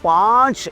5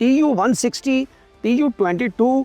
Tu-160, Tu-22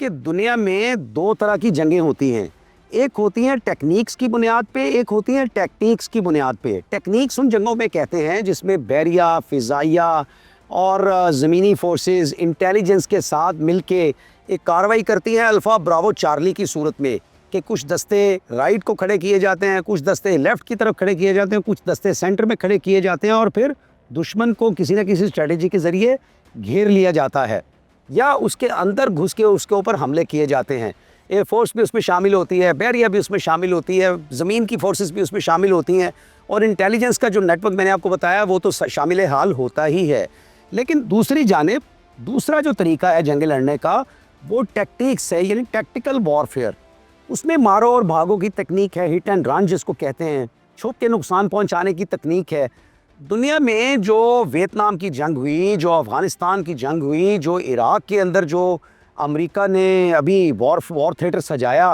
کہ دنیا میں دو طرح کی جنگیں ہوتی ہیں. ایک ہوتی ہیں ٹیکنیکس کی بنیاد پہ, ایک ہوتی ہیں ٹیکٹیکس کی بنیاد پہ. ٹیکنیکس ان جنگوں میں کہتے ہیں جس میں بحریہ, فضائیہ اور زمینی فورسز انٹیلیجنس کے ساتھ مل کے ایک کارروائی کرتی ہیں الفا براوو چارلی کی صورت میں, کہ کچھ دستے رائٹ کو کھڑے کیے جاتے ہیں, کچھ دستے لیفٹ کی طرف کھڑے کیے جاتے ہیں, کچھ دستے سینٹر میں کھڑے کیے جاتے ہیں, اور پھر دشمن کو کسی نہ کسی اسٹریٹجی کے ذریعے گھیر لیا جاتا ہے یا اس کے اندر گھس کے اس کے اوپر حملے کیے جاتے ہیں. ایئر فورس بھی اس میں شامل ہوتی ہے, بحریہ بھی اس میں شامل ہوتی ہے, زمین کی فورسز بھی اس میں شامل ہوتی ہیں, اور انٹیلیجنس کا جو نیٹ ورک میں نے آپ کو بتایا وہ تو شامل حال ہوتا ہی ہے. لیکن دوسری جانب دوسرا جو طریقہ ہے جنگ لڑنے کا وہ ٹیکٹیکس ہے, یعنی ٹیکٹیکل وارفیئر. اس میں مارو اور بھاگو کی تکنیک ہے, ہٹ اینڈ رن جس کو کہتے ہیں, چھپ کے نقصان پہنچانے کی تکنیک ہے. دنیا میں جو ویتنام کی جنگ ہوئی, جو افغانستان کی جنگ ہوئی, جو عراق کے اندر جو امریکہ نے ابھی وار تھیٹر سجایا,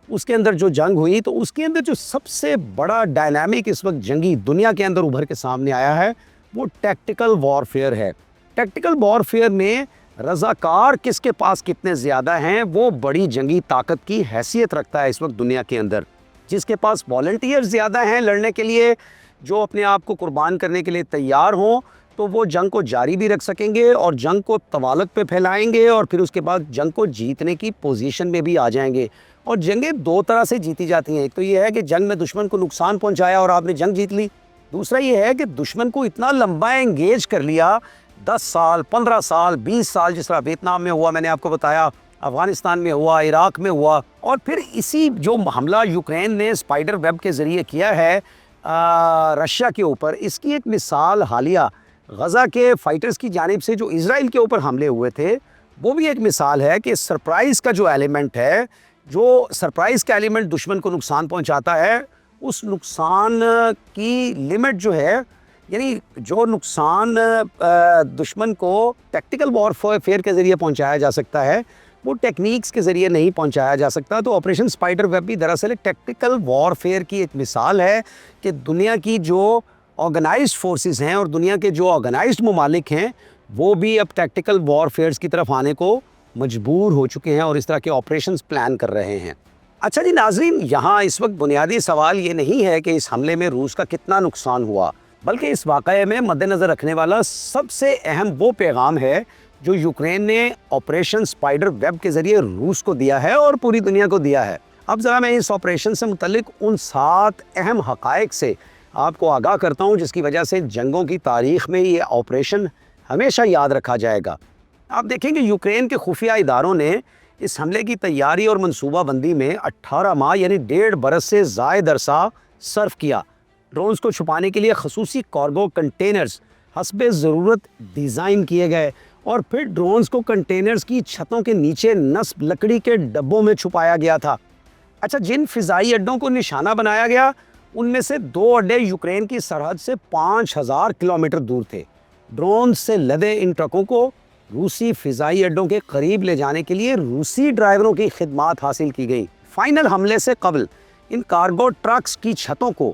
اس کے اندر جو جنگ ہوئی, تو اس کے اندر جو سب سے بڑا ڈائنامک اس وقت جنگی دنیا کے اندر ابھر کے سامنے آیا ہے وہ ٹیکٹیکل وارفیئر ہے. ٹیکٹیکل وارفیئر میں رضاکار کس کے پاس کتنے زیادہ ہیں وہ بڑی جنگی طاقت کی حیثیت رکھتا ہے اس وقت دنیا کے اندر. جس کے پاس والنٹیئر زیادہ ہیں لڑنے کے لیے, جو اپنے آپ کو قربان کرنے کے لیے تیار ہوں, تو وہ جنگ کو جاری بھی رکھ سکیں گے اور جنگ کو طوالت پہ پھیلائیں گے, اور پھر اس کے بعد جنگ کو جیتنے کی پوزیشن میں بھی آ جائیں گے. اور جنگیں دو طرح سے جیتی جاتی ہیں. ایک تو یہ ہے کہ جنگ میں دشمن کو نقصان پہنچایا اور آپ نے جنگ جیت لی. دوسرا یہ ہے کہ دشمن کو اتنا لمبا انگیج کر لیا, 10 سال 15 سال 20 سال, جس طرح ویتنام میں ہوا, میں نے آپ کو بتایا, افغانستان میں ہوا, عراق میں ہوا, اور پھر اسی جو حملہ یوکرین نے اسپائڈر ویب کے ذریعے کیا ہے رشیا کے اوپر, اس کی ایک مثال حالیہ غزہ کے فائٹرز کی جانب سے جو اسرائیل کے اوپر حملے ہوئے تھے, وہ بھی ایک مثال ہے کہ سرپرائز کا جو ایلیمنٹ ہے, جو سرپرائز کا ایلیمنٹ دشمن کو نقصان پہنچاتا ہے, اس نقصان کی لمٹ جو ہے, یعنی جو نقصان دشمن کو ٹیکٹیکل وارفیئر کے ذریعے پہنچایا جا سکتا ہے وہ ٹیکنیکس کے ذریعے نہیں پہنچایا جا سکتا. تو آپریشن اسپائڈر ویب بھی دراصل ایک ٹیکٹیکل وارفیئر کی ایک مثال ہے کہ دنیا کی جو آرگنائزڈ فورسز ہیں اور دنیا کے جو آرگنائزڈ ممالک ہیں وہ بھی اب ٹیکٹیکل وارفیئرز کی طرف آنے کو مجبور ہو چکے ہیں اور اس طرح کے آپریشنز پلان کر رہے ہیں. اچھا جی ناظرین, یہاں اس وقت بنیادی سوال یہ نہیں ہے کہ اس حملے میں روس کا کتنا نقصان ہوا, بلکہ اس واقعے میں مد نظر رکھنے والا سب سے اہم وہ پیغام ہے جو یوکرین نے آپریشن اسپائڈر ویب کے ذریعے روس کو دیا ہے اور پوری دنیا کو دیا ہے. اب ذرا میں اس آپریشن سے متعلق ان 7 اہم حقائق سے آپ کو آگاہ کرتا ہوں جس کی وجہ سے جنگوں کی تاریخ میں یہ آپریشن ہمیشہ یاد رکھا جائے گا. آپ دیکھیں کہ یوکرین کے خفیہ اداروں نے اس حملے کی تیاری اور منصوبہ بندی میں 18 ماہ یعنی 1.5 برس سے زائد عرصہ صرف کیا. ڈرونز کو چھپانے کے لیے خصوصی کارگو کنٹینرز حسب ضرورت ڈیزائن کیے گئے, اور پھر ڈرونز کو کنٹینرز کی چھتوں کے نیچے نصب لکڑی کے ڈبوں میں چھپایا گیا تھا. اچھا, جن فضائی اڈوں کو نشانہ بنایا گیا ان میں سے 2 اڈے یوکرین کی سرحد سے 5000 کلومیٹر دور تھے. ڈرون سے لدے ان ٹرکوں کو روسی فضائی اڈوں کے قریب لے جانے کے لیے روسی ڈرائیوروں کی خدمات حاصل کی گئی. فائنل حملے سے قبل ان کارگو ٹرکس کی چھتوں کو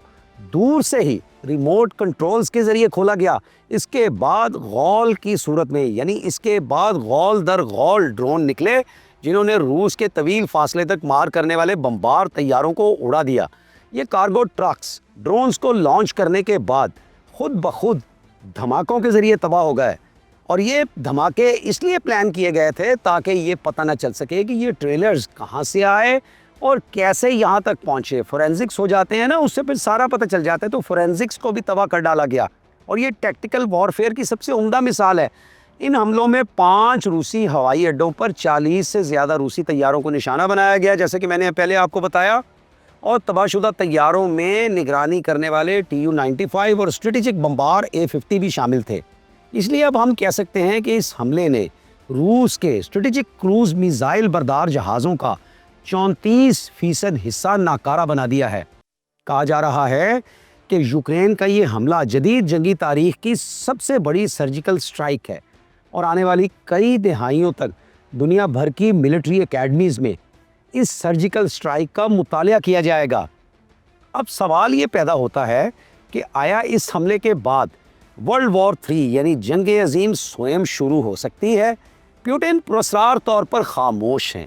دور سے ہی ریموٹ کنٹرولز کے ذریعے کھولا گیا. اس کے بعد غول کی صورت میں, یعنی اس کے بعد غول در غول ڈرون نکلے جنہوں نے روس کے طویل فاصلے تک مار کرنے والے بمبار طیاروں کو اڑا دیا. یہ کارگو ٹرکس ڈرونز کو لانچ کرنے کے بعد خود بخود دھماکوں کے ذریعے تباہ ہو گئے, اور یہ دھماکے اس لیے پلان کیے گئے تھے تاکہ یہ پتہ نہ چل سکے کہ یہ ٹریلرز کہاں سے آئے اور کیسے یہاں تک پہنچے. فورینزکس ہو جاتے ہیں نا, اس سے پھر سارا پتہ چل جاتا ہے, تو فورینزکس کو بھی تباہ کر ڈالا گیا. اور یہ ٹیکٹیکل وارفیئر کی سب سے عمدہ مثال ہے. ان حملوں میں 5 روسی ہوائی اڈوں پر 40 سے زیادہ روسی طیاروں کو نشانہ بنایا گیا, جیسے کہ میں نے پہلے آپ کو بتایا, اور تباہ شدہ طیاروں میں نگرانی کرنے والے Tu-95 اور اسٹریٹجک بمبار A-50 بھی شامل تھے. اس لیے اب ہم کہہ سکتے ہیں کہ اس حملے نے روس کے اسٹریٹجک کروز میزائل بردار جہازوں کا 34% حصہ ناکارہ بنا دیا ہے. کہا جا رہا ہے کہ یوکرین کا یہ حملہ جدید جنگی تاریخ کی سب سے بڑی سرجیکل سٹرائک ہے, اور آنے والی کئی دہائیوں تک دنیا بھر کی ملٹری اکیڈمیز میں اس سرجیکل سٹرائک کا مطالعہ کیا جائے گا. اب سوال یہ پیدا ہوتا ہے کہ آیا اس حملے کے بعد ورلڈ وار 3 یعنی جنگ عظیم سوئم شروع ہو سکتی ہے؟ پیوٹن پراسرار طور پر خاموش ہیں,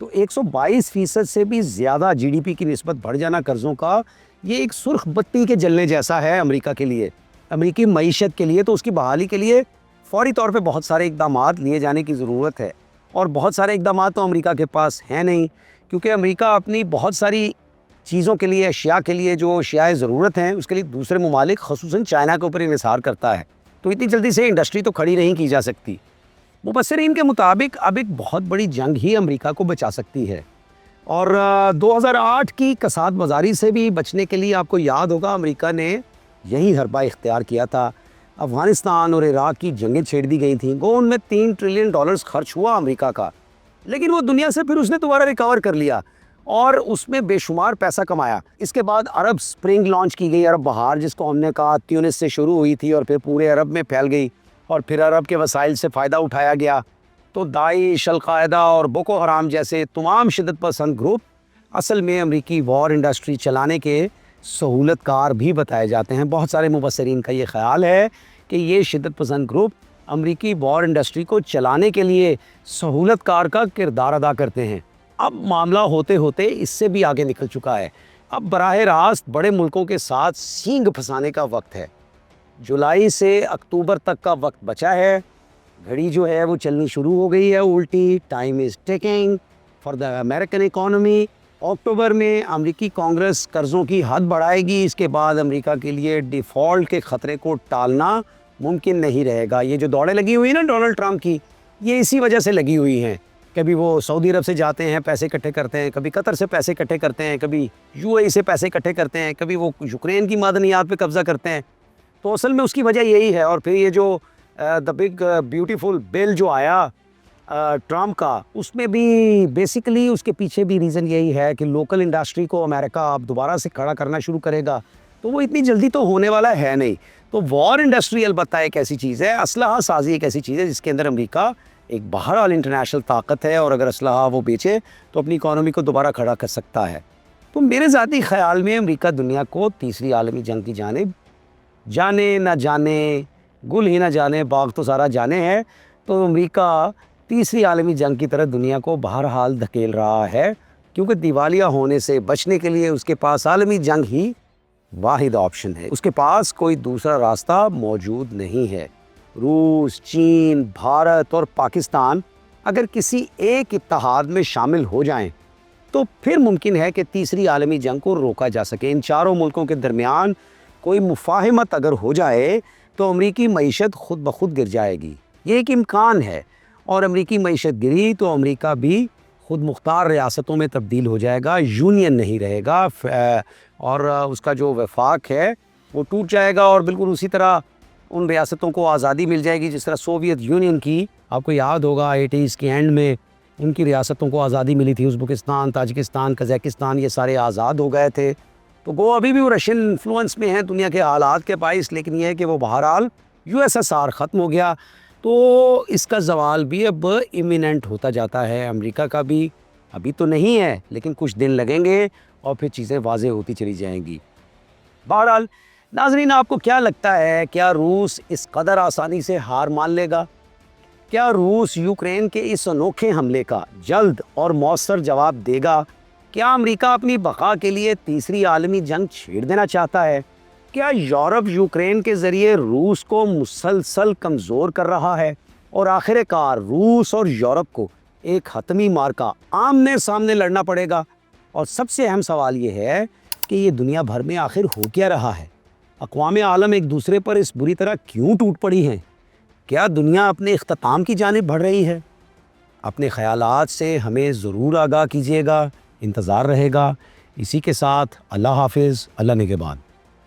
تو 122% سے بھی زیادہ جی ڈی پی کی نسبت بڑھ جانا قرضوں کا، یہ ایک سرخ بتی کے جلنے جیسا ہے امریکہ کے لیے، امریکی معیشت کے لیے۔ تو اس کی بحالی کے لیے فوری طور پہ بہت سارے اقدامات لیے جانے کی ضرورت ہے، اور بہت سارے اقدامات تو امریکہ کے پاس ہیں نہیں، کیونکہ امریکہ اپنی بہت ساری چیزوں کے لیے، اشیاء کے لیے جو اشیاء ضرورت ہیں، اس کے لیے دوسرے ممالک خصوصاً چائنا کے اوپر انحصار کرتا ہے۔ تو اتنی جلدی سے انڈسٹری تو کھڑی نہیں کی جا سکتی۔ مبصرین کے مطابق اب ایک بہت بڑی جنگ ہی امریکہ کو بچا سکتی ہے، اور 2008 کی کساد بازاری سے بھی بچنے کے لیے آپ کو یاد ہوگا امریکہ نے یہی حربہ اختیار کیا تھا۔ افغانستان اور عراق کی جنگیں چھیڑ دی گئی تھیں، گو ان میں $3 ٹریلین خرچ ہوا امریکہ کا، لیکن وہ دنیا سے پھر اس نے دوبارہ ریکور کر لیا اور اس میں بے شمار پیسہ کمایا۔ اس کے بعد عرب سپرنگ لانچ کی گئی، عرب بہار، جس کو ہم نے کہا تیونس سے شروع ہوئی تھی اور پھر پورے عرب میں پھیل گئی، اور پھر عرب کے وسائل سے فائدہ اٹھایا گیا۔ تو داعش، القاعدہ اور بوکو حرام جیسے تمام شدت پسند گروپ اصل میں امریکی وار انڈسٹری چلانے کے سہولت کار بھی بتائے جاتے ہیں۔ بہت سارے مبصرین کا یہ خیال ہے کہ یہ شدت پسند گروپ امریکی وار انڈسٹری کو چلانے کے لیے سہولت کار کا کردار ادا کرتے ہیں۔ اب معاملہ ہوتے ہوتے اس سے بھی آگے نکل چکا ہے، اب براہ راست بڑے ملکوں کے ساتھ سینگ پھنسانے کا وقت ہے۔ جولائی سے اکتوبر تک کا وقت بچا ہے، گھڑی جو ہے وہ چلنی شروع ہو گئی ہے الٹی، time is taking for the American economy. اکتوبر میں امریکی کانگریس قرضوں کی حد بڑھائے گی، اس کے بعد امریکہ کے لیے ڈیفالٹ کے خطرے کو ٹالنا ممکن نہیں رہے گا۔ یہ جو دوڑیں لگی ہوئی ہیں نا ڈونلڈ ٹرمپ کی، یہ اسی وجہ سے لگی ہوئی ہیں۔ کبھی وہ سعودی عرب سے جاتے ہیں، پیسے اکٹھے کرتے ہیں، کبھی قطر سے پیسے اکٹھے کرتے ہیں، کبھی یو اے ای سے پیسے اکٹھے کرتے ہیں، کبھی وہ یوکرین کی معدنیات پہ قبضہ کرتے ہیں۔ تو اصل میں اس کی وجہ یہی ہے۔ اور پھر یہ جو دا بگ بیوٹیفل بل جو آیا ٹرمپ کا، اس میں بھی بیسیکلی اس کے پیچھے بھی ریزن یہی ہے کہ لوکل انڈسٹری کو امریکہ اب دوبارہ سے کھڑا کرنا شروع کرے گا، تو وہ اتنی جلدی تو ہونے والا ہے نہیں۔ تو وار انڈسٹری البتہ ایک ایسی چیز ہے، اسلحہ سازی ایک ایسی چیز ہے جس کے اندر امریکہ ایک بہرحال انٹرنیشنل طاقت ہے، اور اگر اسلحہ وہ بیچے تو اپنی اکانومی کو دوبارہ کھڑا کر سکتا ہے۔ تو میرے ذاتی خیال میں امریکہ دنیا کو تیسری عالمی جنگ کی جانب جانے نہ جانے، گل ہی نہ جانے باغ تو سارا جانے ہے، تو امریکہ تیسری عالمی جنگ کی طرح دنیا کو بہرحال دھکیل رہا ہے، کیونکہ دیوالیہ ہونے سے بچنے کے لیے اس کے پاس عالمی جنگ ہی واحد آپشن ہے، اس کے پاس کوئی دوسرا راستہ موجود نہیں ہے۔ روس، چین، بھارت اور پاکستان اگر کسی ایک اتحاد میں شامل ہو جائیں تو پھر ممکن ہے کہ تیسری عالمی جنگ کو روکا جا سکے۔ ان چاروں ملکوں کے درمیان کوئی مفاہمت اگر ہو جائے تو امریکی معیشت خود بخود گر جائے گی، یہ ایک امکان ہے، اور امریکی معیشت گری تو امریکہ بھی خود مختار ریاستوں میں تبدیل ہو جائے گا، یونین نہیں رہے گا، اور اس کا جو وفاق ہے وہ ٹوٹ جائے گا، اور بالکل اسی طرح ان ریاستوں کو آزادی مل جائے گی جس طرح سوویت یونین کی، آپ کو یاد ہوگا 80s کے اینڈ میں ان کی ریاستوں کو آزادی ملی تھی، ازبکستان، تاجکستان، قزاقستان، یہ سارے آزاد ہو گئے تھے۔ تو وہ ابھی بھی وہ رشین انفلوئنس میں ہیں دنیا کے حالات کے باعث، لیکن یہ ہے کہ وہ بہرحال USSR ختم ہو گیا، تو اس کا زوال بھی اب ایمیننٹ ہوتا جاتا ہے۔ امریکہ کا بھی ابھی تو نہیں ہے، لیکن کچھ دن لگیں گے اور پھر چیزیں واضح ہوتی چلی جائیں گی۔ بہرحال ناظرین، آپ کو کیا لگتا ہے، کیا روس اس قدر آسانی سے ہار مان لے گا؟ کیا روس یوکرین کے اس انوکھے حملے کا جلد اور مؤثر جواب دے گا؟ کیا امریکہ اپنی بقا کے لیے تیسری عالمی جنگ چھیڑ دینا چاہتا ہے؟ کیا یورپ یوکرین کے ذریعے روس کو مسلسل کمزور کر رہا ہے، اور آخر کار روس اور یورپ کو ایک حتمی معرکہ آمنے سامنے لڑنا پڑے گا؟ اور سب سے اہم سوال یہ ہے کہ یہ دنیا بھر میں آخر ہو کیا رہا ہے؟ اقوام عالم ایک دوسرے پر اس بری طرح کیوں ٹوٹ پڑی ہیں؟ کیا دنیا اپنے اختتام کی جانب بڑھ رہی ہے؟ اپنے خیالات سے ہمیں ضرور آگاہ کیجیے گا، انتظار رہے گا۔ اسی کے ساتھ اللہ حافظ، اللہ نگہبان۔